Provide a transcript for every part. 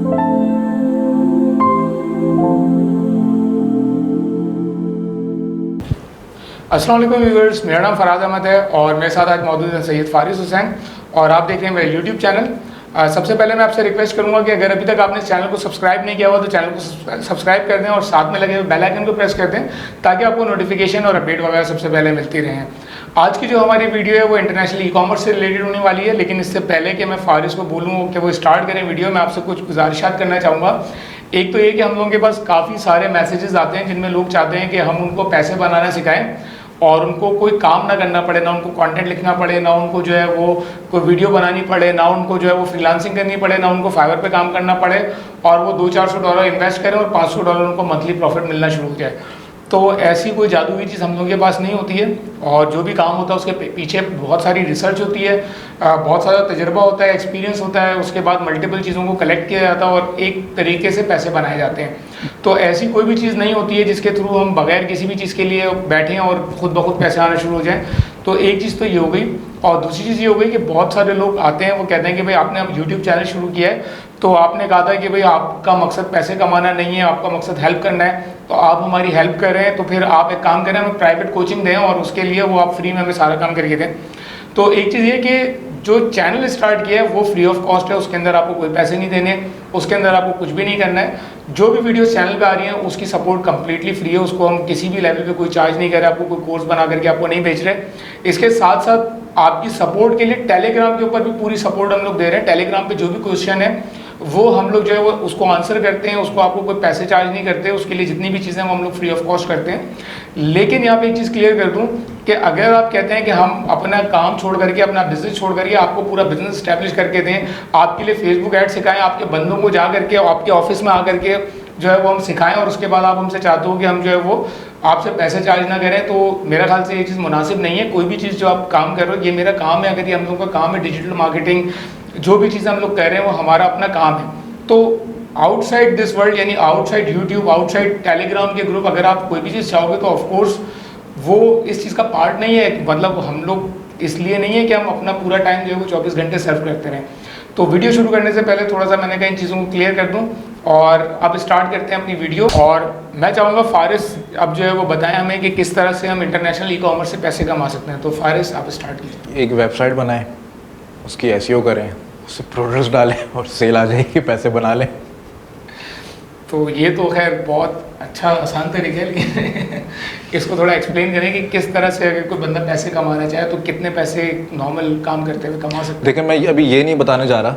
अस्सलाम वालेकुम व्यूअर्स, मेरा नाम फराज अहमद है और मेरे साथ आज मौजूद है सैयद फारिस हुसैन और आप देख रहे हैं मेरा यूट्यूब चैनल। सबसे पहले मैं आपसे रिक्वेस्ट करूंगा कि अगर अभी तक आपने इस चैनल को सब्सक्राइब नहीं किया हुआ तो चैनल को सब्सक्राइब कर दें और साथ में लगे हुए बेल आइकन को प्रेस कर दें ताकि आपको नोटिफिकेशन और अपडेट वगैरह सबसे पहले मिलती रहें। आज की जो हमारी वीडियो है वो इंटरनेशनल ई कॉमर्स से रिलेटेड होने वाली है, लेकिन इससे पहले कि मैं फारिस को बोलूँ कि वो स्टार्ट करें वीडियो, मैं आपसे कुछ गुजारिशात करना चाहूँगा। एक तो ये कि हम लोगों के पास काफ़ी सारे मैसेजेस आते हैं जिनमें लोग चाहते हैं कि हम उनको पैसे बनाना सिखाएं और उनको कोई काम ना करना पड़े, ना उनको कंटेंट लिखना पड़े, ना उनको जो है वो कोई वीडियो बनानी पड़े, ना उनको जो है वो फ्रीलांसिंग करनी पड़े, ना उनको फाइवर पे काम करना पड़े और वो $200-400 इन्वेस्ट करें और $500 उनको मंथली प्रॉफिट मिलना शुरू हो जाए। तो ऐसी कोई जादुई चीज़ हम लोगों के पास नहीं होती है और जो भी काम होता है उसके पीछे बहुत सारी रिसर्च होती है, बहुत सारा तजुर्बा होता है, एक्सपीरियंस होता है, उसके बाद मल्टीपल चीज़ों को कलेक्ट किया जाता है और एक तरीके से पैसे बनाए जाते हैं। तो ऐसी कोई भी चीज़ नहीं होती है जिसके थ्रू हम बगैर किसी भी चीज़ के लिए बैठें और ख़ुद ब खुद पैसे आना शुरू हो जाएँ। तो एक चीज़ तो ये हो गई और दूसरी चीज़ ये हो गई कि बहुत सारे लोग आते हैं, वो कहते हैं कि भाई आपने अब यूट्यूब चैनल शुरू किया है तो आपने कहा था कि भाई आपका मकसद पैसे कमाना नहीं है, आपका मकसद हेल्प करना है, तो आप हमारी हेल्प कर रहे हैं तो फिर आप एक काम करें, हमें प्राइवेट कोचिंग दें और उसके लिए वो आप फ्री में हमें सारा काम करके दें। तो एक चीज़ ये कि जो चैनल स्टार्ट किया है वो फ्री ऑफ कॉस्ट है, उसके अंदर आपको कोई पैसे नहीं देने, उसके अंदर आपको कुछ भी नहीं करना है। जो भी वीडियो चैनल पे आ रही हैं उसकी सपोर्ट कंप्लीटली फ्री है, उसको हम किसी भी लेवल पे कोई चार्ज नहीं कर रहे, आपको कोई कोर्स बना करके आपको नहीं बेच रहे। इसके साथ साथ आपकी सपोर्ट के लिए टेलीग्राम के ऊपर भी पूरी सपोर्ट हम लोग दे रहे हैं। टेलीग्राम पे जो भी क्वेश्चन है वो हम लोग जो है वो उसको आंसर करते हैं, उसको आपको कोई पैसे चार्ज नहीं करते, उसके लिए जितनी भी चीज़ें हम लोग फ्री ऑफ कॉस्ट करते हैं। लेकिन यहाँ पे एक चीज़ क्लियर कर दूँ कि अगर आप कहते हैं कि हम अपना काम छोड़ करके, अपना बिजनेस छोड़ करके आपको पूरा बिजनेस स्टैब्लिश करके दें, आपके लिए फेसबुक ऐड सिखाएं, आपके बंदों को जा करके आपके ऑफिस में आकर के जो है वो हम सिखाएं और उसके बाद आप हमसे चाहते हो कि हम जो है वो आपसे पैसे चार्ज ना करें, तो मेरा ख्याल से ये चीज़ मुनासिब नहीं है। कोई भी चीज़ जो आप काम कर रहे हो, ये मेरा काम है, अगर ये हम लोगों का काम है डिजिटल मार्केटिंग, जो भी चीज़ें हम लोग कर रहे हैं वो हमारा अपना काम है। तो आउटसाइड दिस वर्ल्ड यानी आउटसाइड यूट्यूब, आउटसाइड टेलीग्राम के ग्रुप, अगर आप कोई भी चीज़ चाहोगे तो ऑफकोर्स वो इस चीज़ का पार्ट नहीं है। मतलब हम लोग इसलिए नहीं है कि हम अपना पूरा टाइम जो है वो 24 घंटे सर्व करते रहें। तो वीडियो शुरू करने से पहले थोड़ा सा मैंने कहा इन चीज़ों को क्लियर कर दूं और अब स्टार्ट करते हैं अपनी वीडियो। और मैं चाहूँगा फारिस अब जो है वो बताएं हमें कि किस तरह से हम इंटरनेशनल ई कॉमर्स से पैसे कमा सकते हैं। तो फारिस आप स्टार्ट कीजिए। एक वेबसाइट बनाएं, उसकी एसईओ करें, उससे प्रोडक्ट्स डालें और सेल आ जाएगी, पैसे बना लें। तो ये तो खैर बहुत अच्छा आसान तरीका है, लेकिन इसको थोड़ा एक्सप्लेन करें कि किस तरह से अगर कोई बंदा पैसे कमाना चाहे तो कितने पैसे नॉर्मल काम करते हुए कमा सकते हैं। देखिए, मैं अभी ये नहीं बताने जा रहा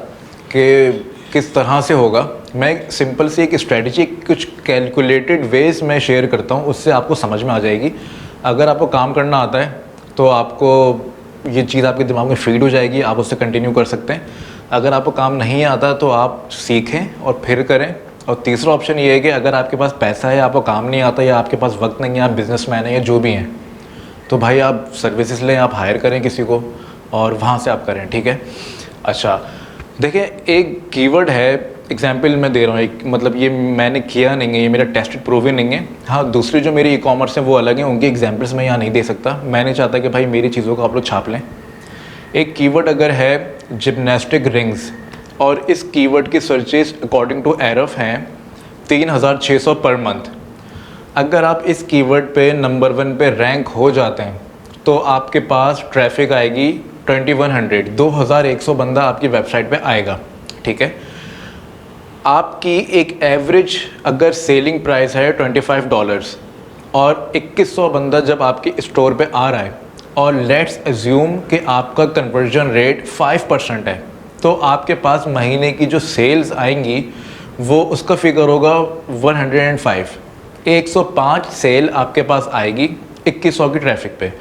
कि किस तरह से होगा, मैं सिंपल सी एक स्ट्रेटजी, कुछ कैलकुलेटेड वेज मैं शेयर करता हूँ, उससे आपको समझ में आ जाएगी। अगर आपको काम करना आता है तो आपको ये चीज़ आपके दिमाग में फीड हो जाएगी, आप उससे कंटिन्यू कर सकते हैं। अगर आपको काम नहीं आता तो आप सीखें और फिर करें। और तीसरा ऑप्शन ये है कि अगर आपके पास पैसा है, आपको काम नहीं आता या आपके पास वक्त नहीं है, आप बिजनेसमैन हैं या जो भी हैं, तो भाई आप सर्विसेज लें, आप हायर करें किसी को और वहाँ से आप करें, ठीक है। अच्छा देखिए, एक कीवर्ड है, एग्जाम्पल मैं दे रहा हूँ, एक मतलब ये मैंने किया नहीं है, ये मेरा टेस्टेड प्रूवन नहीं है। हाँ, दूसरी जो मेरी ई कॉमर्स है वो अलग है, उनकी एग्जाम्पल्स मैं यहाँ नहीं दे सकता। मैं नहीं चाहता कि भाई मेरी चीज़ों को आप लोग छाप लें। एक कीवर्ड अगर है जिम्नास्टिक रिंग्स और इस कीवर्ड की सर्चेस अकॉर्डिंग टू एरफ हैं 3600 पर मंथ। अगर आप इस कीवर्ड पे नंबर 1 पे रैंक हो जाते हैं तो आपके पास ट्रैफिक आएगी 2100 बंदा आपकी वेबसाइट पे आएगा, ठीक है। आपकी एक एवरेज अगर सेलिंग प्राइस है $25 और 2100 बंदा जब आपके स्टोर पे आ रहा है और लेट्स अज्यूम कि आपका कन्वर्जन रेट 5% है, तो आपके पास महीने की जो सेल्स आएंगी वो उसका फिगर होगा 105। 105 सेल आपके पास आएगी 2100 की ट्रैफिक पे।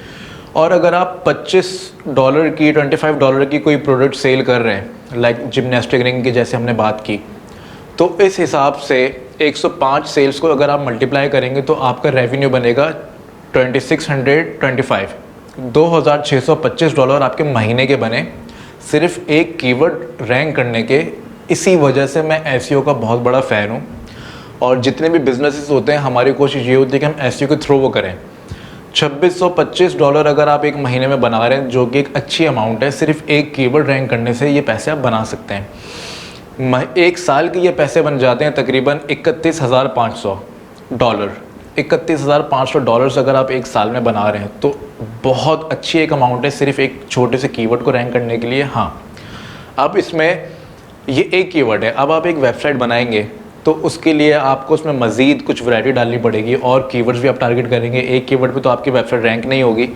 और अगर आप $25 की, $25 की कोई प्रोडक्ट सेल कर रहे हैं, लाइक जिम्नास्टिक रिंग की जैसे हमने बात की, तो इस हिसाब से 105 सेल्स को अगर आप मल्टीप्लाई करेंगे तो आपका रेवेन्यू बनेगा 2625। $2625 आपके महीने के बने सिर्फ एक कीवर्ड रैंक करने के। इसी वजह से मैं एसईओ का बहुत बड़ा फ़ैन हूँ और जितने भी बिजनेसेस होते हैं हमारी कोशिश ये होती है कि हम एसईओ के थ्रू वो करें। $2625 अगर आप एक महीने में बना रहे हैं, जो कि एक अच्छी अमाउंट है, सिर्फ एक कीवर्ड रैंक करने से ये पैसे आप बना सकते हैं। एक साल के ये पैसे बन जाते हैं तकरीबन $31,500। $31,500 अगर आप एक साल में बना रहे हैं तो बहुत अच्छी एक अमाउंट है सिर्फ एक छोटे से कीवर्ड को रैंक करने के लिए। हाँ, अब इसमें ये एक कीवर्ड है, अब आप एक वेबसाइट बनाएंगे तो उसके लिए आपको उसमें मज़ीद कुछ वैरायटी डालनी पड़ेगी और कीवर्ड्स भी आप टारगेट करेंगे। एक कीवर्ड पे तो आपकी वेबसाइट रैंक नहीं होगी,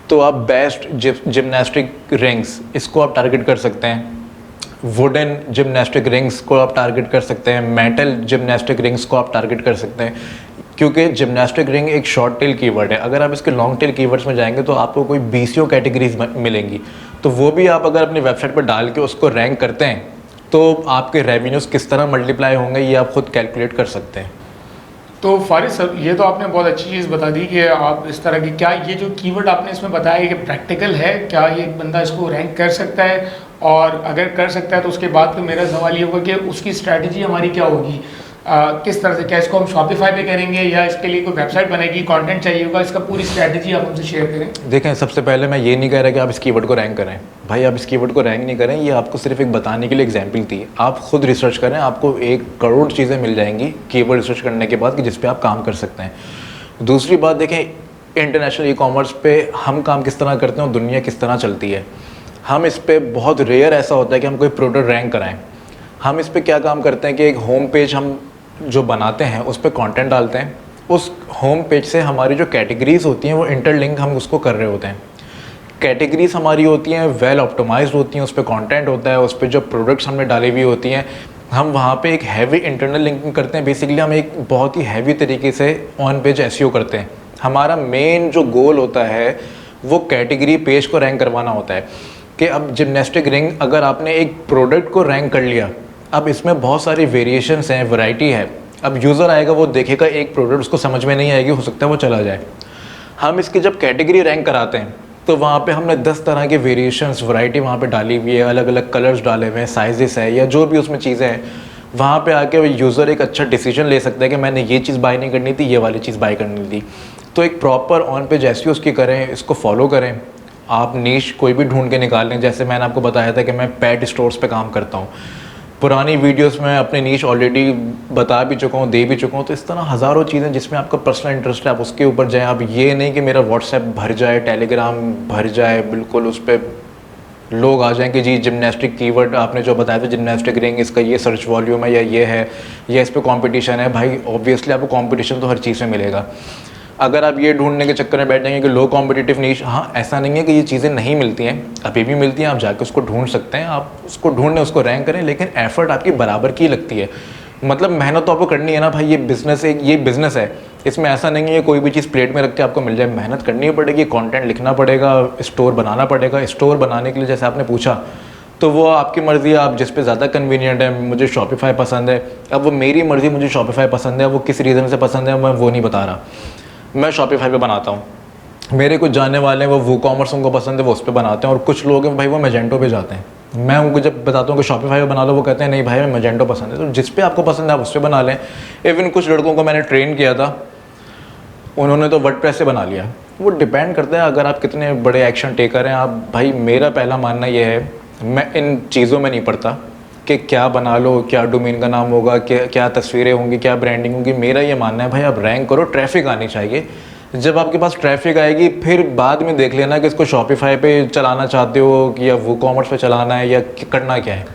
तो आप बेस्ट जिमनास्टिक रिंग्स इसको आप टारगेट कर सकते हैं, वुडन जिमनास्टिक रिंग्स को आप टारगेट कर सकते हैं, मेटल जिमनास्टिक रिंग्स को आप टारगेट कर सकते हैं, क्योंकि जिमनास्टिक रिंग एक शॉर्ट टेल कीवर्ड है। अगर आप इसके लॉन्ग टेल कीवर्ड्स में जाएंगे तो आपको कोई 20 कैटेगरीज मिलेंगी, तो वो भी आप अगर अपनी वेबसाइट पर डाल के उसको रैंक करते हैं तो आपके रेवेन्यूज़ किस तरह मल्टीप्लाई होंगे ये आप खुद कैलकुलेट कर सकते हैं। तो फारिस सर, ये तो आपने बहुत अच्छी चीज़ बता दी कि आप इस तरह की, क्या ये जो कीवर्ड आपने इसमें बताया कि प्रैक्टिकल है, क्या ये बंदा इसको रैंक कर सकता है? और अगर कर सकता है तो उसके बाद फिर मेरा सवाल ये होगा कि उसकी स्ट्रैटेजी हमारी क्या होगी, किस तरह से, क्या इसको हम शॉपिफाई पे करेंगे या इसके लिए कोई वेबसाइट बनेगी, कंटेंट चाहिए होगा, इसका पूरी स्ट्रैटेजी आप हमसे शेयर करें। देखें, सबसे पहले मैं ये नहीं कह रहा कि आप इस कीवर्ड को रैंक करें, भाई आप इस कीवर्ड को रैंक नहीं करें, ये आपको सिर्फ एक बताने के लिए एग्जाम्पल थी। आप खुद रिसर्च करें, आपको 1 करोड़ चीज़ें मिल जाएंगी कीवर्ड रिसर्च करने के बाद कि जिस पे आप काम कर सकते हैं। दूसरी बात देखें, इंटरनेशनल ई-कॉमर्स पे हम काम किस तरह करते हैं और दुनिया किस तरह चलती है। हम इस पर बहुत रेयर ऐसा होता है कि हम कोई प्रोडक्ट रैंक कराएं। हम इस पर क्या काम करते हैं कि एक होम पेज हम जो बनाते हैं उस पर कंटेंट डालते हैं, उस होम पेज से हमारी जो कैटेगरीज होती हैं वो इंटरलिंक हम उसको कर रहे होते हैं। कैटेगरीज हमारी होती हैं वेल ऑप्टिमाइज्ड होती हैं, उस पर कंटेंट होता है, उस पर जो प्रोडक्ट्स हमने डाली हुई होती हैं, हम वहाँ पे एक हैवी इंटरनल लिंकिंग करते हैं। बेसिकली हम एक बहुत ही हैवी तरीके से ऑन पेज एसईओ करते हैं। हमारा मेन जो गोल होता है वो कैटेगरी पेज को रैंक करवाना होता है कि अब जिमनास्टिक रिंग अगर आपने एक प्रोडक्ट को रैंक कर लिया, अब इसमें बहुत सारी वेरिएशंस हैं, वैरायटी है। अब यूज़र आएगा, वो देखेगा एक प्रोडक्ट, उसको समझ में नहीं आएगी, हो सकता है वो चला जाए। हम इसकी जब कैटेगरी रैंक कराते हैं तो वहाँ पे हमने 10 तरह के वेरिएशंस, वैरायटी वहाँ पे डाली हुई है, अलग अलग कलर्स डाले हुए हैं, साइजेस है या जो भी उसमें चीज़ें हैं। वहाँ पे आके यूज़र एक अच्छा डिसीजन ले सकता है कि मैंने ये चीज़ बाय नहीं करनी थी, ये वाली चीज़ बाय करनी थी। तो एक प्रॉपर ऑन पेज एसईओ उसकी करें, इसको फॉलो करें। आप नीश कोई भी ढूंढ के निकाल लें। जैसे मैंने आपको बताया था कि मैं पेट स्टोर्स पे काम करता हूँ, पुरानी वीडियोस में अपने नीश ऑलरेडी बता भी चुका हूँ, दे भी चुका हूँ। तो इस तरह हज़ारों चीज़ें जिसमें आपका पर्सनल इंटरेस्ट है, आप उसके ऊपर जाएँ। आप ये नहीं कि मेरा व्हाट्सएप भर जाए, टेलीग्राम भर जाए, बिल्कुल उस पर लोग आ जाएँ कि जी जिमनास्टिक कीवर्ड आपने जो बताया था, जिमनास्टिक रिंग, इसका ये सर्च वॉल्यूम है या ये है या इस पर कॉम्पिटिशन है। भाई ऑब्वियसली आपको कॉम्पिटिशन तो हर चीज़ में मिलेगा। अगर आप ये ढूंढने के चक्कर में बैठ जाएंगे कि लो कॉम्पिटिटिव नीश, हाँ ऐसा नहीं है कि ये चीज़ें नहीं मिलती हैं, अभी भी मिलती हैं, आप जाके उसको ढूंढ सकते हैं, आप उसको ढूंढें, उसको रैंक करें, लेकिन एफर्ट आपकी बराबर की लगती है। मतलब मेहनत तो आपको करनी है ना भाई, ये बिज़नेस है, ये बिज़नेस है, इसमें ऐसा नहीं है कोई भी चीज़ प्लेट में रख के आपको मिल जाए। मेहनत करनी पड़ेगी, कंटेंट लिखना पड़ेगा, स्टोर बनाना पड़ेगा। स्टोर बनाने के लिए जैसे आपने पूछा तो वो आपकी मर्ज़ी है, आप जिस पे ज़्यादा कन्वीनियंट है। मुझे शॉपिफाई पसंद है, अब वो मेरी मर्ज़ी, मुझे शॉपिफाई पसंद है, वो किस रीज़न से पसंद है मैं वो नहीं बता रहा। मैं शॉपिफाई पे बनाता हूँ, मेरे कुछ जानने वाले हैं वो वूकॉमर्स उनको पसंद है, वो उस पर बनाते हैं, और कुछ लोग हैं भाई वो मैजेंटो पे जाते हैं। मैं उनको जब बताता हूँ कि शॉपिफाई पे बना लो, वो कहते हैं नहीं भाई मैं मैजेंटो पसंद है। तो जिस पे आपको पसंद है आप उस पर बना लें। इवन कुछ लड़कों को मैंने ट्रेन किया था, उन्होंने तो वर्डप्रेस से बना लिया। वो डिपेंड करता है अगर आप कितने बड़े एक्शन टेकर हैं आप। भाई मेरा पहला मानना ये है, मैं इन चीज़ों में नहीं पड़ता कि क्या बना लो, क्या डोमेन का नाम होगा, क्या तस्वीरें होंगी, क्या ब्रांडिंग होगी। मेरा ये मानना है भाई आप रैंक करो, ट्रैफिक आनी चाहिए। जब आपके पास ट्रैफिक आएगी फिर बाद में देख लेना कि इसको शॉपिफाई पे चलाना चाहते हो कि या वूकॉमर्स पे चलाना है या करना क्या है।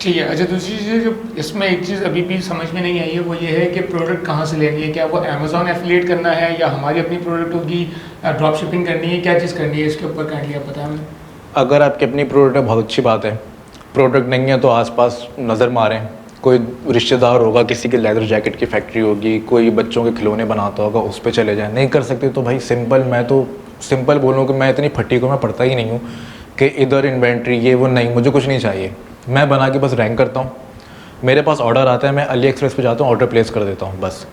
ठीक है। अच्छा, दूसरी चीज़ जो इसमें एक चीज़ अभी भी समझ में नहीं आई है वो ये है कि प्रोडक्ट कहाँ से लेनी है। क्या वो अमेज़ॉन एफिलिएट करना है या हमारी अपनी प्रोडक्ट होगी, ड्रॉप शिपिंग करनी है, क्या चीज़ करनी है, इसके ऊपर काइंडली आप बताएं हमें। अगर आपकी अपनी प्रोडक्ट है बहुत अच्छी बात है, प्रोडक्ट नहीं है तो आसपास नज़र मारें। कोई रिश्तेदार होगा, किसी की लेदर जैकेट की फैक्ट्री होगी, कोई बच्चों के खिलौने बनाता होगा, उस पर चले जाएं। नहीं कर सकते तो भाई सिंपल, मैं तो सिंपल बोलूँ कि मैं इतनी फट्टी को मैं पढ़ता ही नहीं हूँ कि इधर इन्वेंट्री ये वो, नहीं, मुझे कुछ नहीं चाहिए। मैं बना के बस रैंक करता हूँ, मेरे पास ऑर्डर आता है, मैं अली एक्सप्रेस पे जाता हूँ, ऑर्डर प्लेस कर देता हूँ बस।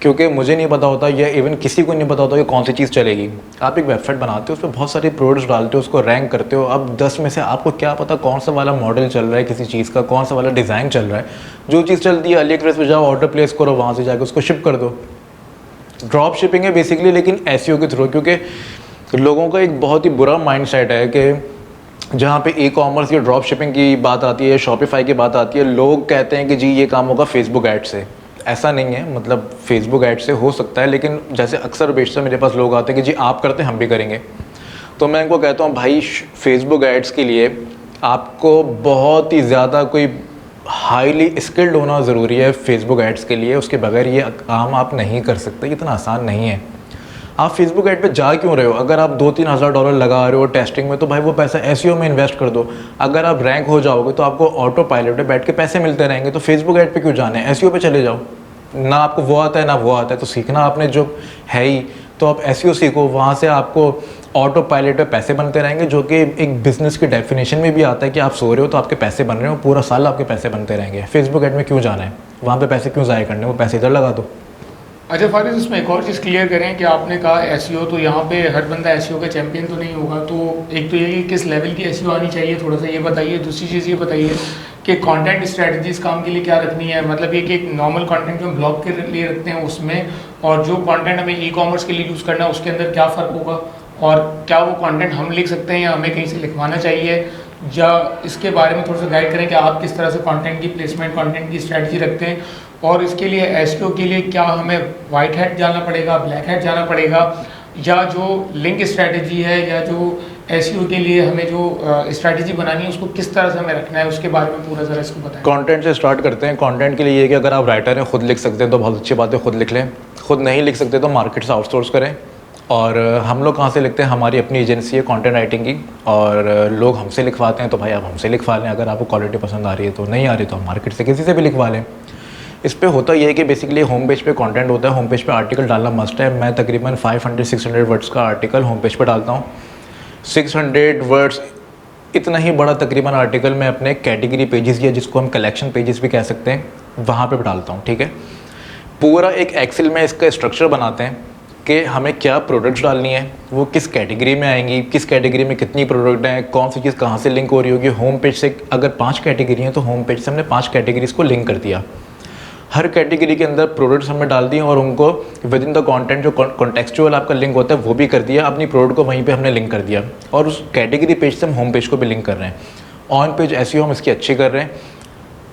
क्योंकि मुझे नहीं पता होता या इवन किसी को नहीं पता होता कि कौन सी चीज़ चलेगी। आप एक वेबसाइट बनाते हो, उस पर बहुत सारे प्रोडक्ट्स डालते हो, उसको रैंक करते हो। अब 10 में से आपको क्या पता कौन सा वाला मॉडल चल रहा है किसी चीज़ का, कौन सा वाला डिज़ाइन चल रहा है। जो चीज़ चलती है अली एक्सप्रेस पे जाओ, ऑर्डर प्लेस करो, वहाँ से जाकर उसको शिप कर दो। ड्रॉप शिपिंग है बेसिकली, लेकिन एसईओ के थ्रू। क्योंकि लोगों का एक बहुत ही बुरा माइंड सेट है कि जहाँ पे ई कॉमर्स या ड्रॉप शिपिंग की बात आती है, शॉपिफाई की बात आती है, लोग कहते हैं कि जी ये काम होगा फेसबुक ऐड से। ऐसा नहीं है, मतलब फेसबुक ऐड से हो सकता है, लेकिन जैसे अक्सर बेशतर मेरे पास लोग आते हैं कि जी आप करते हैं हम भी करेंगे, तो मैं इनको कहता हूँ भाई फेसबुक एड्स के लिए आपको बहुत ही ज़्यादा कोई हाईली स्किल्ड होना ज़रूरी है फेसबुक एड्स के लिए। उसके बगैर ये काम आप नहीं कर सकते, इतना आसान नहीं है। आप फेसबुक ऐड पे जा क्यों रहे हो? अगर आप 2-3 हज़ार डॉलर लगा रहे हो टेस्टिंग में, तो भाई वो पैसा एसईओ में इन्वेस्ट कर दो। अगर आप रैंक हो जाओगे तो आपको ऑटो पायलट पे बैठ के पैसे मिलते रहेंगे, तो फेसबुक ऐड पे क्यों जाना है? एसईओ पे चले जाओ। ना आपको वो आता है ना वो आता है, तो सीखना आपने जो है ही, तो आप एसईओ सीखो, वहाँ से आपको ऑटो पायलट पे पैसे बनते रहेंगे, जो कि एक बिज़नेस की डेफिनेशन में भी आता है कि आप सो रहे हो तो आपके पैसे बन रहे हो, पूरा साल आपके पैसे बनते रहेंगे। फेसबुक ऐड में क्यों जाना है? वहाँ पे पैसे क्यों ज़ाया करने, वो पैसे इधर लगा दो। अच्छा फारिस, इसमें एक और चीज़ क्लियर करें कि आपने कहा एसईओ, तो यहाँ पे हर बंदा एसईओ का चैंपियन तो नहीं होगा, तो एक तो ये कि किस लेवल की एसईओ आनी चाहिए, थोड़ा सा ये बताइए। दूसरी चीज़ ये बताइए कि कंटेंट स्ट्रेटजीज काम के लिए क्या रखनी है, मतलब ये कि एक नॉर्मल कंटेंट जो हम ब्लॉग के लिए रखते हैं उसमें, और जो कंटेंट हमें ई कॉमर्स के लिए यूज़ करना है उसके अंदर क्या फ़र्क होगा, और क्या वो कंटेंट हम लिख सकते हैं या हमें कहीं से लिखवाना चाहिए, या इसके बारे में थोड़ा सा गाइड करें कि आप किस तरह से कंटेंट की प्लेसमेंट, कंटेंट की स्ट्रेटजी रखते हैं, और इसके लिए एसईओ के लिए क्या हमें वाइट हैट जाना पड़ेगा, ब्लैक हैट जाना पड़ेगा, या जो लिंक स्ट्रेटजी है या जो एसईओ के लिए हमें जो स्ट्रेटजी बनानी है उसको किस तरह से हमें रखना है, उसके बारे में पूरा ज़रा इसको बताएं। कंटेंट से स्टार्ट करते हैं। कंटेंट के लिए ये कि अगर आप राइटर हैं, खुद लिख सकते हैं तो बहुत अच्छी बात है, खुद लिख लें। खुद नहीं लिख सकते तो मार्केट से आउटसोर्स करें। और हम लोग कहाँ से लिखते हैं? हमारी अपनी एजेंसी है कंटेंट राइटिंग की, और लोग हमसे लिखवाते हैं, तो भाई आप हमसे लिखवा लें। अगर आपको क्वालिटी पसंद आ रही है तो, नहीं आ रही तो हम मार्केट से किसी से भी लिखवा लें। इस पे होता ये है कि बेसिकली होम पेज पे कंटेंट होता है, होम पेज पे आर्टिकल डालना मस्ट है। मैं तकरीबन 500-600 वर्ड्स का आर्टिकल होम पेज पे डालता हूँ। 600 वर्ड्स इतना ही बड़ा तकरीबन आर्टिकल मैं अपने कैटेगरी पेजेस, या जिसको हम कलेक्शन पेजेस भी कह सकते हैं, वहाँ पे डालता हूँ। ठीक है, पूरा एक एक्सेल में इसका स्ट्रक्चर बनाते हैं कि हमें क्या प्रोडक्ट्स डालनी है, वो किस कैटेगरी में आएंगी, किस कैटेगरी में कितनी प्रोडक्ट हैं, कौन सी चीज़ कहाँ से लिंक हो रही होगी। होम पेज से अगर 5 कैटेगरी हैं तो होम पेज से हमने 5 कैटेगरीज को लिंक कर दिया। हर कैटेगरी के अंदर प्रोडक्ट्स हमने डाल दिए और उनको विद इन द कंटेंट जो कॉन्टेक्चुअल आपका लिंक होता है वो भी कर दिया। अपनी प्रोडक्ट को वहीं पे हमने लिंक कर दिया, और उस कैटेगरी पेज से हम होम पेज को भी लिंक कर रहे हैं। ऑन पेज एसईओ हम इसकी अच्छी कर रहे हैं।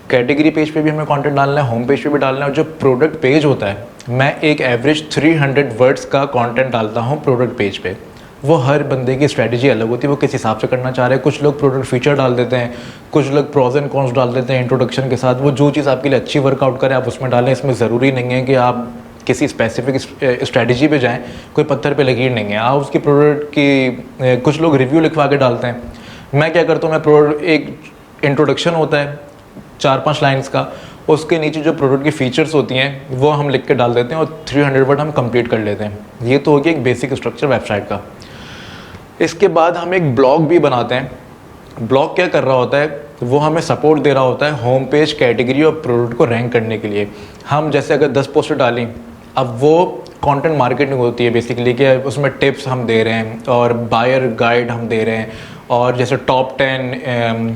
कैटेगरी पेज पे भी हमें कंटेंट डालना है, होम पेज पे भी डालना है। और जो प्रोडक्ट पेज होता है, मैं एक एवरेज 300 वर्ड्स का कंटेंट डालता हूँ प्रोडक्ट पेज पे। वो हर बंदे की स्ट्रेटजी अलग होती है, वो किस हिसाब से करना चाह रहे हैं। कुछ लोग प्रोडक्ट फीचर डाल देते हैं, कुछ लोग प्रोज एंड कॉन्स डाल देते हैं इंट्रोडक्शन के साथ। वो जो चीज़ आपके लिए अच्छी वर्कआउट करे आप उसमें डालें। इसमें ज़रूरी नहीं है कि आप किसी स्पेसिफिक स्ट्रेटजी पे जाएं, कोई पत्थर पे लकीर नहीं है। आप उसकी प्रोडक्ट की कुछ लोग रिव्यू लिखवा के डालते हैं। मैं क्या करता हूँ, मैं प्रोडक्ट एक इंट्रोडक्शन होता है 4-5 लाइन्स का, उसके नीचे जो प्रोडक्ट की फ़ीचर्स होती हैं वो हम लिख के डाल देते हैं और 300 वर्ड हम कंप्लीट कर लेते हैं। ये तो हो गया एक बेसिक स्ट्रक्चर वेबसाइट का। इसके बाद हम एक ब्लॉग भी बनाते हैं। ब्लॉग क्या कर रहा होता है, वो हमें सपोर्ट दे रहा होता है होम पेज, कैटेगरी और प्रोडक्ट को रैंक करने के लिए। हम जैसे अगर 10 पोस्टर डालें, अब वो कंटेंट मार्केटिंग होती है बेसिकली, कि उसमें टिप्स हम दे रहे हैं और बायर गाइड हम दे रहे हैं। और जैसे टॉप 10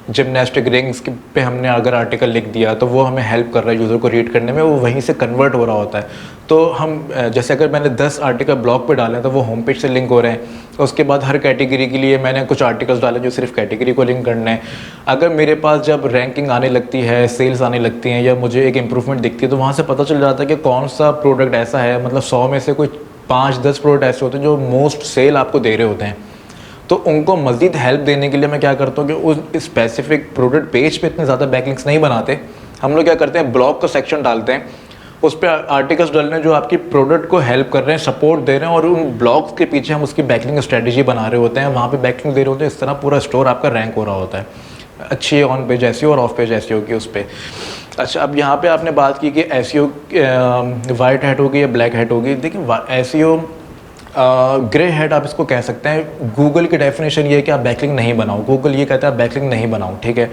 जिमनास्टिक रिंग्स पे हमने अगर आर्टिकल लिख दिया तो वो हमें हेल्प कर रहा है यूज़र को रीड करने में, वो वहीं से कन्वर्ट हो रहा होता है। तो हम जैसे अगर मैंने 10 आर्टिकल ब्लॉग पे डाले तो वो होम पेज से लिंक हो रहे हैं। उसके बाद हर कैटेगरी के लिए मैंने कुछ आर्टिकल्स डाले जो सिर्फ कैटेगरी को लिंक करना है। अगर मेरे पास जब रैंकिंग आने लगती है, सेल्स आने लगती हैं, या मुझे एक इम्प्रूवमेंट दिखती है, तो वहाँ से पता चल जाता है कि कौन सा प्रोडक्ट ऐसा है, मतलब 100 में से कोई 5-10 प्रोडक्ट ऐसे होते हैं जो मोस्ट सेल आपको दे रहे होते हैं। तो उनको मज़ीद हेल्प देने के लिए मैं क्या करता हूँ कि उस स्पेसिफिक प्रोडक्ट पेज पे इतने ज़्यादा बैकलिंक्स नहीं बनाते। हम लोग क्या करते हैं, ब्लॉग का सेक्शन डालते हैं, उस पर आर्टिकल्स डाल रहे हैं जो आपकी प्रोडक्ट को हेल्प कर रहे हैं, सपोर्ट दे रहे हैं, और उन ब्लॉग्स के पीछे हम उसकी बैकलिंक स्ट्रेटजी बना रहे होते हैं, वहाँ पे बैकलिंक दे रहे होते हैं। इस तरह पूरा स्टोर आपका रैंक हो रहा होता है। अच्छी ऑन पेज एसईओ और ऑफ पेज एसईओ की उस पर। अच्छा, अब यहाँ पे आपने बात की कि एसईओ वाइट हैट होगी या ब्लैक हैट होगी। देखिए, एसईओ ग्रे हेड आप इसको कह सकते हैं। गूगल की डेफिनेशन ये है कि आप बैकलिंक नहीं बनाओ। गूगल ये कहता है आप बैकलिंक नहीं बनाओ, ठीक है।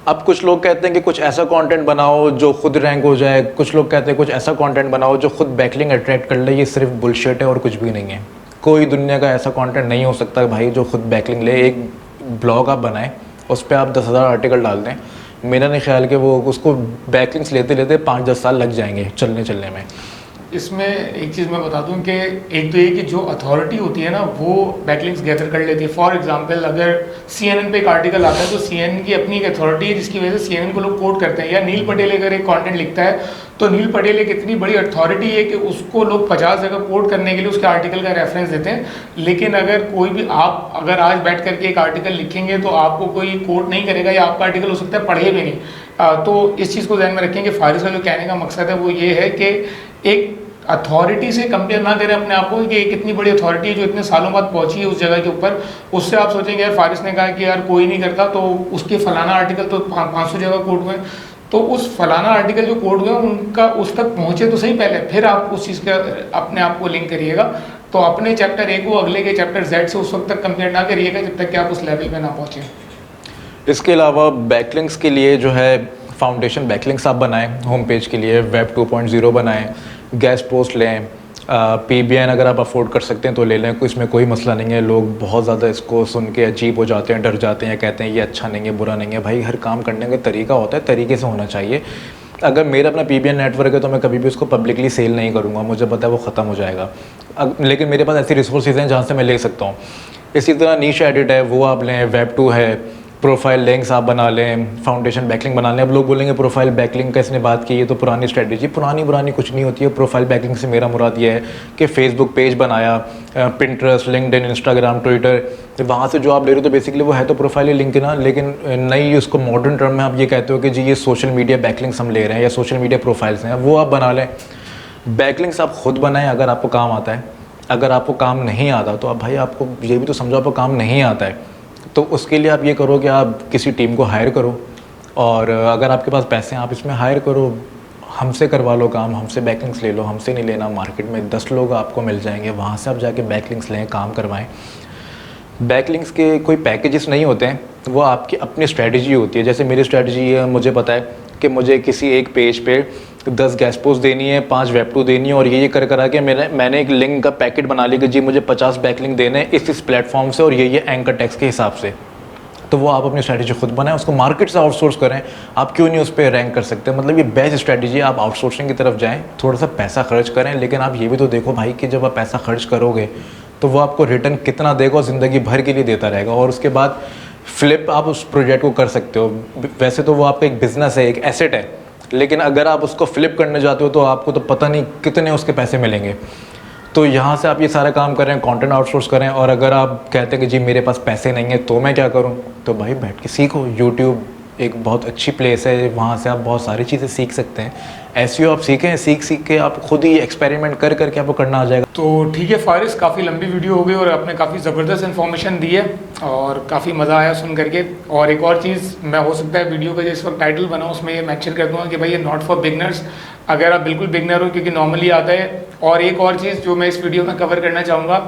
अब कुछ लोग कहते हैं कि कुछ ऐसा कंटेंट बनाओ जो खुद रैंक हो जाए, कुछ लोग कहते हैं कुछ ऐसा कंटेंट बनाओ जो खुद बैकलिंक अट्रैक्ट कर ले। ये सिर्फ बुलशिट है और कुछ भी नहीं है। कोई दुनिया का ऐसा कंटेंट नहीं हो सकता भाई जो खुद बैकलिंक ले। एक ब्लॉग आप बनाएं, उस पर आप 10,000 आर्टिकल डाल दें, मेरा नहीं ख्याल कि वो उसको बैकलिंक्स लेते लेते 5-10 साल लग जाएंगे चलने में। इसमें एक चीज़ मैं बता दूं कि एक तो ये कि जो अथॉरिटी होती है ना वो बैकलिंक्स गैदर कर लेती है। फॉर एग्जांपल अगर CNN पे एक आर्टिकल आता है तो CNN की अपनी एक अथॉरिटी है जिसकी वजह से CNN को लोग कोट करते हैं। या नील पटेल अगर एक कंटेंट लिखता है तो नील पटेल एक इतनी बड़ी अथॉरिटी है कि उसको लोग 50 जगह कोट करने के लिए उसके आर्टिकल का रेफरेंस देते हैं। लेकिन अगर कोई भी आप अगर आज बैठ करके एक आर्टिकल लिखेंगे तो आपको कोई कोट नहीं करेगा या आपका आर्टिकल हो सकता है पढ़े भी नहीं। तो इस चीज़ को ध्यान में रखेंगे। फारिस का जो कहने का मकसद है वो ये है कि एक अथॉरिटी से कंपेयर ना करें अपने आप को कि एक इतनी बड़ी अथॉरिटी है जो इतने सालों बाद पहुंची है उस जगह के ऊपर, उससे आप सोचेंगे यार फारिस ने कहा कि यार कोई नहीं करता तो उसके फलाना आर्टिकल तो 500 जगह कोट हुए, तो उस फलाना आर्टिकल जो कोट हुए उनका उस तक पहुंचे तो सही पहले, फिर आप उस चीज़ का अपने आप को लिंक करिएगा। तो अपने चैप्टर ए को अगले के चैप्टर Z से उस वक्त तक कंपेयर ना करिएगा जब तक कि आप उस लेवल पे ना पहुँचे। इसके अलावा बैकलिंक्स के लिए जो है फाउंडेशन बैकलिंक्स आप बनाएं, होम पेज के लिए वेब 2.0 बनाएं, गेस्ट पोस्ट लें, PBN अगर आप अफोर्ड कर सकते हैं तो ले लें, इसमें कोई मसला नहीं है। लोग बहुत ज़्यादा इसको सुन के अजीब हो जाते हैं, डर जाते हैं, कहते हैं ये अच्छा नहीं है, बुरा नहीं है। भाई हर काम करने का तरीका होता है, तरीके से होना चाहिए। अगर मेरा अपना PBN नेटवर्क है तो मैं कभी भी उसको पब्लिकली सेल नहीं करूँगा, मुझे पता है वो ख़त्म हो जाएगा। लेकिन मेरे पास ऐसी रिसोर्सेज हैं जहाँ से मैं ले सकता हूँ। इसी तरह नीश एडिट है वो आप लें, वेब 2 है, प्रोफाइल लिंक्स आप बना लें, फाउंडेशन बैकलिंक बना लें। अब लोग बोलेंगे प्रोफाइल बैकलिंक का इसने बात की, ये तो पुरानी स्ट्रेटजी, पुरानी कुछ नहीं होती है। प्रोफाइल बैकलिंक से मेरा मुराद ये है कि फेसबुक पेज बनाया, पिंटरेस्ट, लिंक्डइन, इंस्टाग्राम, ट्विटर, वहाँ से जो आप ले रहे हो तो बेसिकली वो है तो प्रोफाइल लिंक ना, लेकिन नई उसको मॉडर्न टर्म में आप ये कहते हो कि जी ये सोशल मीडिया बैकलिंक्स हम ले रहे हैं या सोशल मीडिया प्रोफाइल्स हैं, वो आप बना लें। बैकलिंक्स आप खुद बनाएं अगर आपको काम आता है। अगर आपको काम नहीं आता तो आप भाई आपको ये भी तो समझो आपको काम नहीं आता है, तो उसके लिए आप ये करो कि आप किसी टीम को हायर करो, और अगर आपके पास पैसे हैं आप इसमें हायर करो, हमसे करवा लो काम, हमसे बैकलिंक्स ले लो, हमसे नहीं लेना। मार्केट में 10 लोग आपको मिल जाएंगे, वहाँ से आप जाके बैकलिंक्स लें, काम करवाएं। बैकलिंक्स के कोई पैकेजेस नहीं होते हैं, वो आपकी अपनी स्ट्रैटेजी होती है। जैसे मेरी स्ट्रैटेजी है, मुझे पता है कि मुझे किसी एक पेज पे 10 गेस्ट पोस्ट देनी है, 5 वेब 2 देनी है, और ये करा के मैंने एक लिंक का पैकेट बना लिया कि जी मुझे 50 बैकलिंक देने हैं इस प्लेटफॉर्म से और ये एंकर टैक्स के हिसाब से। तो वो आप अपनी स्ट्रैटेजी खुद बनाएं, उसको मार्केट से आउटसोर्स करें। आप क्यों नहीं उस पर रैंक कर सकते? मतलब ये बेस्ट स्ट्रैटेजी है। आप आउटसोर्सिंग की तरफ जाएँ, थोड़ा सा पैसा खर्च करें, लेकिन आप ये भी तो देखो भाई कि जब आप पैसा खर्च करोगे तो वो आपको रिटर्न कितना देगा और ज़िंदगी भर के लिए देता रहेगा। और उसके बाद फ्लिप आप उस प्रोजेक्ट को कर सकते हो। वैसे तो वो आपका एक बिज़नेस है, एक एसेट है, लेकिन अगर आप उसको फ्लिप करने जाते हो तो आपको तो पता नहीं कितने उसके पैसे मिलेंगे। तो यहाँ से आप ये सारा काम करें, कंटेंट आउटसोर्स करें। और अगर आप कहते हैं कि जी मेरे पास पैसे नहीं है तो मैं क्या करूँ, तो भाई बैठ के सीखो। यूट्यूब एक बहुत अच्छी प्लेस है, वहाँ से आप बहुत सारी चीज़ें सीख सकते हैं। SEO आप सीखें, सीख के आप खुद ही एक्सपेरिमेंट करके आपको करना आ जाएगा। तो ठीक है फारिस, काफ़ी लंबी वीडियो हो गई और आपने काफ़ी ज़बरदस्त इन्फॉर्मेशन दी है और काफ़ी मज़ा आया सुन करके। और एक और चीज़, मैं हो सकता है वीडियो का जिस वक्त टाइटल बना उसमें ये मेंशन कर दूँगा कि भाई ये नॉट फॉर बिगनर्स, अगर आप बिल्कुल बिगनर हो, क्योंकि नॉर्मली आता है। और एक और चीज़ जो मैं इस वीडियो में कवर करना चाहूँगा,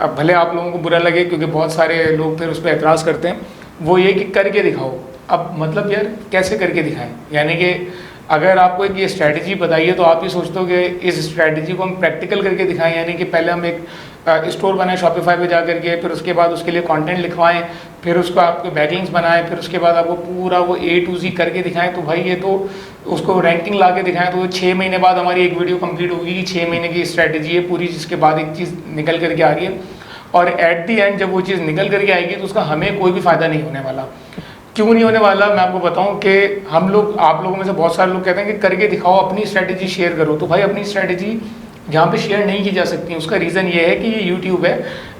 अब भले आप लोगों को बुरा लगे क्योंकि बहुत सारे लोग फिर उस पर एतराज़ करते हैं, वो ये कि करके दिखाओ। अब मतलब यार कैसे करके दिखाएं, यानी कि अगर आपको एक ये स्ट्रैटेजी बताइए तो आप ये सोचते हो कि इस स्ट्रैटेजी को हम प्रैक्टिकल करके दिखाएं, यानी कि पहले हम एक स्टोर बनाएं शॉपिफाई पे जा करके, फिर उसके बाद उसके लिए कंटेंट लिखवाएं, फिर उसको आपके बैकलिंक्स बनाएं, फिर उसके बाद आपको पूरा वो A to Z करके दिखाएं। तो भाई ये तो उसको रैंकिंग ला के दिखाएं तो 6 महीने बाद हमारी एक वीडियो कंप्लीट होगी कि 6 महीने की स्ट्रैटेजी है पूरी, जिसके बाद एक चीज़ निकल करके आ रही है। और एट दी एंड जब वो चीज़ निकल करके आएगी तो उसका हमें कोई भी फ़ायदा नहीं होने वाला। क्यों नहीं होने वाला, मैं आपको बताऊं कि हम लोग, आप लोगों में से बहुत सारे लोग कहते हैं कि करके दिखाओ, अपनी स्ट्रैटेजी शेयर करो। तो भाई अपनी स्ट्रैटेजी यहाँ पे शेयर नहीं की जा सकती। उसका रीज़न ये है कि ये यूट्यूब है,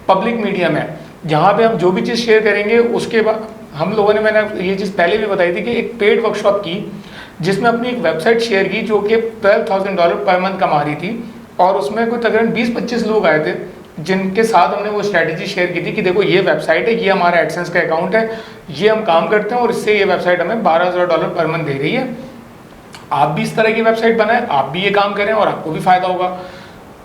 पब्लिक मीडियम है, जहाँ पे हम जो भी चीज़ शेयर करेंगे उसके बाद हम लोगों ने, मैंने ये चीज़ पहले भी बताई थी कि एक पेड वर्कशॉप की जिसमें अपनी एक वेबसाइट शेयर की जो कि $12,000 पर मंथ कमा रही थी, और उसमें कोई तकरीबन 20-25 लोग आए थे जिनके साथ हमने वो स्ट्रैटेजी शेयर की थी कि देखो ये वेबसाइट है, ये हमारा एडसेंस का अकाउंट है, ये हम काम करते हैं और इससे ये वेबसाइट हमें $12,000 पर मंथ दे रही है। आप भी इस तरह की वेबसाइट बनाएं, आप भी ये काम करें और आपको भी फ़ायदा होगा।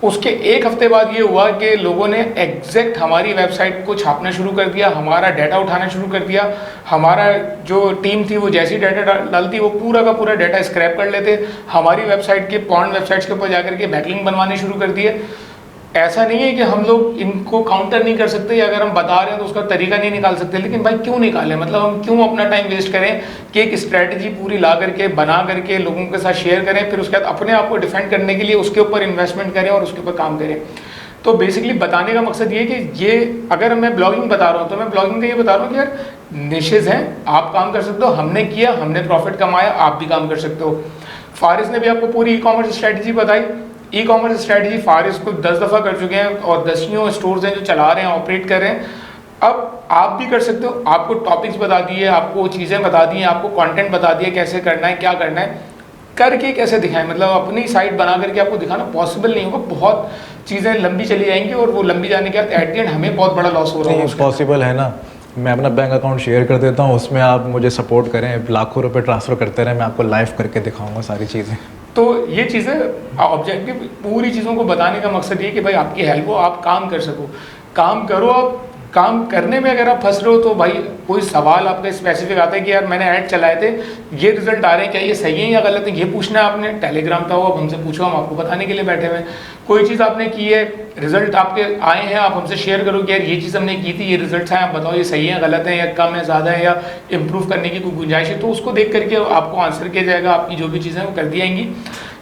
उसके एक हफ्ते बाद ये हुआ कि लोगों ने एग्जैक्ट हमारी वेबसाइट को छापना शुरू कर दिया, हमारा डाटा उठाना शुरू कर दिया। हमारा जो टीम थी वो जैसी डाटा डालती वो पूरा का पूरा डाटा स्क्रैप कर लेते, हमारी वेबसाइट के पॉर्न वेबसाइट्स के ऊपर जाकर के बैकलिंक बनवाने शुरू कर दिए। ऐसा नहीं है कि हम लोग इनको काउंटर नहीं कर सकते, या अगर हम बता रहे हैं तो उसका तरीका नहीं निकाल सकते, लेकिन भाई क्यों निकालें, मतलब हम क्यों अपना टाइम वेस्ट करें कि एक स्ट्रैटेजी पूरी ला करके बना करके लोगों के साथ शेयर करें, फिर उसके बाद अपने आप को डिफेंड करने के लिए उसके ऊपर इन्वेस्टमेंट करें और उसके ऊपर काम करें। तो बेसिकली बताने का मकसद ये कि ये अगर मैं ब्लॉगिंग बता रहा हूँ तो मैं ब्लॉगिंग का ये बता रहा हूँ कि यार निशेज हैं, आप काम कर सकते हो, हमने किया, हमने प्रॉफिट कमाया, आप भी काम कर सकते हो। फारिस ने भी आपको पूरी ई कॉमर्स स्ट्रैटेजी बताई। ई कॉमर्स स्ट्रैटेजी फारिस को 10 दफ़ा कर चुके हैं और दसियों स्टोर्स हैं जो चला रहे हैं, ऑपरेट कर रहे हैं। अब आप भी कर सकते हो, आपको टॉपिक्स बता दिए, आपको चीज़ें बता दी, आपको कंटेंट बता दिए कैसे करना है, क्या करना है, करके कैसे दिखाएं, मतलब अपनी साइट बना करके आपको दिखाना पॉसिबल नहीं होगा, बहुत चीज़ें लंबी चली जाएंगी और वो लंबी जाने के बाद एट द एंड हमें बहुत बड़ा लॉस हो रहा है। पॉसिबल है ना, मैं अपना बैंक अकाउंट शेयर कर देता हूँ, उसमें आप मुझे सपोर्ट करें, लाखों रुपए ट्रांसफ़र करते रहें, मैं आपको लाइव करके दिखाऊंगा सारी चीज़ें। तो ये चीज़ें ऑब्जेक्टिव पूरी चीज़ों को बताने का मकसद ये कि भाई आपकी हेल्प हो, आप काम कर सको, काम करो। आप काम करने में अगर आप फंस रहे हो तो भाई कोई सवाल आपका स्पेसिफिक आता है कि यार मैंने ऐड चलाए थे, ये रिजल्ट आ रहे हैं, क्या ये सही है या गलत है, ये पूछना है आपने, टेलीग्राम पे हो, आप हमसे पूछो, हम आपको बताने के लिए बैठे हुए हैं। कोई चीज़ आपने की है, रिजल्ट आपके आए हैं, आप हमसे शेयर करो कि यार ये चीज़ हमने की थी, ये रिजल्ट आए, आप बताओ ये सही है, गलत है, या कम है, ज़्यादा है, या इम्प्रूव करने की कोई गुंजाइश है, तो उसको देख करके आपको आंसर किया जाएगा, आपकी जो भी चीज़ें वो कर दी जाएंगी।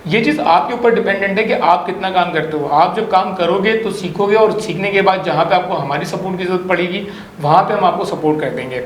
ये चीज़ आपके ऊपर डिपेंडेंट है कि आप कितना काम करते हो। आप जब काम करोगे तो सीखोगे, और सीखने के बाद जहाँ पे आपको हमारी सपोर्ट की ज़रूरत पड़ेगी वहाँ पे हम आपको सपोर्ट कर देंगे।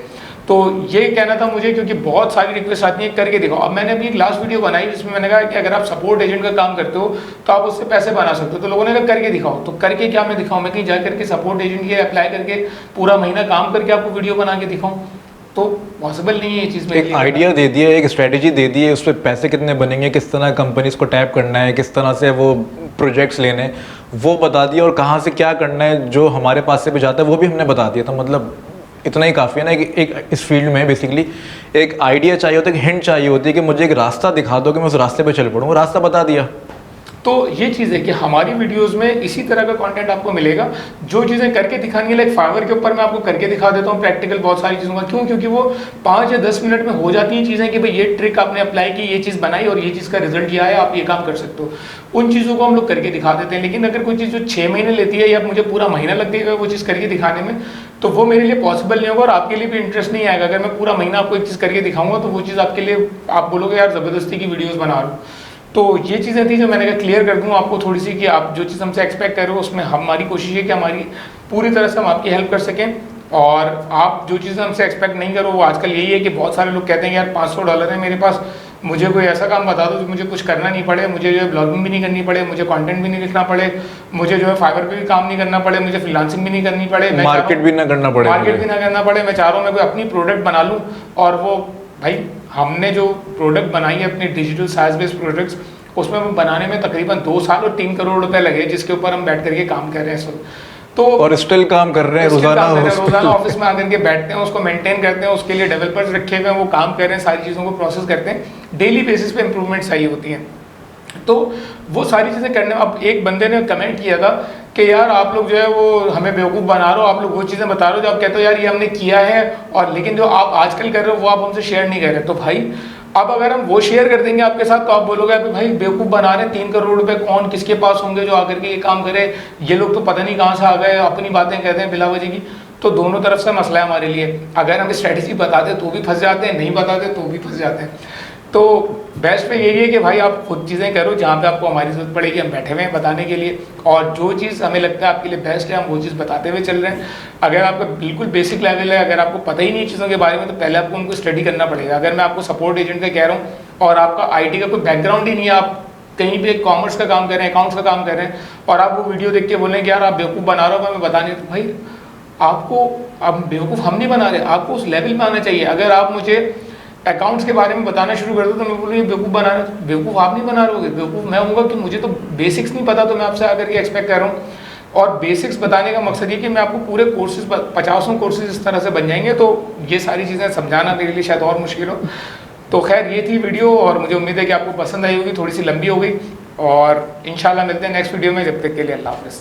तो ये कहना था मुझे, क्योंकि बहुत सारी रिक्वेस्ट आती है करके दिखाओ। अब मैंने अभी एक लास्ट वीडियो बनाई जिसमें मैंने कहा कि अगर आप सपोर्ट एजेंट का काम करते हो तो आप उससे पैसे बना सकते हो। तो लोगों ने कहा करके दिखाओ, तो करके क्या मैं दिखाऊँ, मैं कहीं जा करके सपोर्ट एजेंट के अप्लाई करके पूरा महीना काम करके आपको वीडियो बना के दिखाऊँ, तो पॉसिबल नहीं है ये चीज़ में। एक आइडिया दे दिया, एक स्ट्रेटेजी दे दी है, उस पर पैसे कितने बनेंगे, किस तरह कंपनीज को टैप करना है, किस तरह से वो प्रोजेक्ट्स लेने, वो बता दिया, और कहाँ से क्या करना है जो हमारे पास से भी जाता है वो भी हमने बता दिया। तो मतलब इतना ही काफ़ी है ना कि एक इस फील्ड में बेसिकली एक आइडिया चाहिए होता है, एक हिंट चाहिए होती है कि मुझे एक रास्ता दिखा दो कि मैं उस रास्ते पे चल पड़ूँ, वो रास्ता बता दिया। तो ये चीज़ है कि हमारी वीडियोस में इसी तरह का कंटेंट आपको मिलेगा, जो चीज़ें करके दिखानी है। लाइक फाइवर के ऊपर मैं आपको करके दिखा देता हूँ प्रैक्टिकल बहुत सारी चीज़ों का। क्यों? क्योंकि वो 5 या 10 मिनट में हो जाती हैं चीज़ें कि भाई ये ट्रिक आपने अप्लाई की, ये चीज़ बनाई और ये चीज़ का रिजल्ट ये आया, आप ये काम कर सकते हो। उन चीज़ों को हम लोग करके दिखा देते हैं। लेकिन अगर कोई चीज़ जो 6 महीने लेती है या मुझे पूरा महीना लग जाएगा वो चीज़ करके दिखाने में, तो वो मेरे लिए पॉसिबल नहीं होगा और आपके लिए भी इंटरेस्ट नहीं आएगा। अगर मैं पूरा महीना आपको एक चीज़ करके दिखाऊंगा तो वो चीज़ आपके लिए, आप बोलोगे यार ज़बरदस्ती की वीडियोज़ बना रहा हूँ। तो ये चीज़ें थी जो मैंने कहा क्लियर कर दूँ आपको थोड़ी सी, कि आप जो चीज़ हमसे एक्सपेक्ट कर रहे हो उसमें हमारी कोशिश है कि हमारी पूरी तरह से हम आपकी हेल्प कर सकें। और आप जो चीज़ें हमसे एक्सपेक्ट नहीं करो, वो आजकल यही है कि बहुत सारे लोग कहते हैं यार $500 है मेरे पास, मुझे कोई ऐसा काम बता दो जो मुझे कुछ करना नहीं पड़े, मुझे जो है ब्लॉगिंग भी नहीं करनी पड़े, मुझे कंटेंट भी नहीं लिखना पड़े, मुझे जो है फाइवर पे भी काम नहीं करना पड़े, मुझे फ्रीलांसिंग भी नहीं करनी पड़े, मार्केट भी ना करना पड़े, मार्केट भी ना करना पड़े। मैं चाह रहा हूँ मैं कोई अपनी प्रोडक्ट बना लूँ। और वो भाई हमने जो प्रोडक्ट बनाई है अपनी डिजिटल साइज बेस्ड प्रोडक्ट्स, उसमें हम बनाने में तकरीबन 2 साल और 3 करोड़ रुपए लगे, जिसके ऊपर हम बैठ करके काम कर रहे हैं इस वक्त। तो और स्टिल काम कर रहे हैं, रोजाना ऑफिस में आकर के बैठते हैं, उसको मेंटेन करते हैं, उसके लिए डेवलपर्स रखे हुए हैं, वो काम कर रहे हैं, सारी चीज़ों को प्रोसेस करते हैं, डेली बेसिस पे इंप्रूवमेंट चाहिए होती हैं। तो वो सारी चीज़ें करने में, अब एक बंदे ने कमेंट किया था कि यार आप लोग जो है वो हमें बेवकूफ़ बना रहे हो, आप लोग वो चीज़ें बता रहे हो जो आप कहते हो यार ये हमने किया है, और लेकिन जो आप आजकल कर रहे हो वो आप हमसे शेयर नहीं कर रहे। तो भाई अब अगर हम वो शेयर कर देंगे आपके साथ तो आप बोलोगे कि भाई बेवकूफ़ बना रहे हैं, 3 करोड़ रुपए कौन किसके पास होंगे जो आकर के ये काम करे, ये लोग तो पता नहीं कहाँ से आ गए, अपनी बातें कहते हैं बिला वजह की। तो दोनों तरफ से मसला है हमारे लिए। अगर हम स्ट्रेटेजी बताते तो भी फंस जाते हैं, नहीं बताते तो भी फंस जाते हैं। तो बेस्ट पे यही है कि भाई आप खुद चीज़ें करो, जहाँ पे आपको हमारी ज़रूरत पड़ेगी हम बैठे हुए हैं बताने के लिए, और जो चीज़ हमें लगता है आपके लिए बेस्ट है हम वो चीज़ बताते हुए चल रहे हैं। अगर आपका बिल्कुल बेसिक लेवल है, अगर आपको पता ही नहीं चीज़ों के बारे में, तो पहले आपको उनको स्टडी करना पड़ेगा। अगर मैं आपको सपोर्ट एजेंट का कह रहा हूँ और आपका IT का कोई बैकग्राउंड ही नहीं है, आप कहीं भी कॉमर्स का काम कर रहे हैं, अकाउंट्स का काम कर रहे हैं, और आप वो वीडियो देख के बोलें कि यार आप बेवकूफ़ बना रहे हो, मैं बता नहीं, तो भाई आपको, अब बेवकूफ़ हम नहीं बना रहे, आपको उस लेवल में आना चाहिए। अगर आप मुझे अकाउंट्स के बारे में बताना शुरू कर दो तो मैं बोलूँ बेवकूफ़ बना रहे, बेवकूफ़ आप नहीं बना रहे, बेवकूफ़ मैं होऊंगा कि मुझे तो बेसिक्स नहीं पता, तो मैं आपसे आकर के एक्सपेक्ट कर रहा हूँ। और बेसिक्स बताने का मकसद ये कि मैं आपको पूरे कोर्सेज 50 कोर्सेज इस तरह से बन जाएंगे, तो ये सारी चीज़ें समझाना मेरे लिए शायद और मुश्किल हो। तो खैर ये थी वीडियो, और मुझे उम्मीद है कि आपको पसंद आई होगी, थोड़ी सी लंबी हो गई, और इंशाल्लाह मिलते हैं नेक्स्ट वीडियो में। जब तक के लिए अल्लाह हाफ़िज़।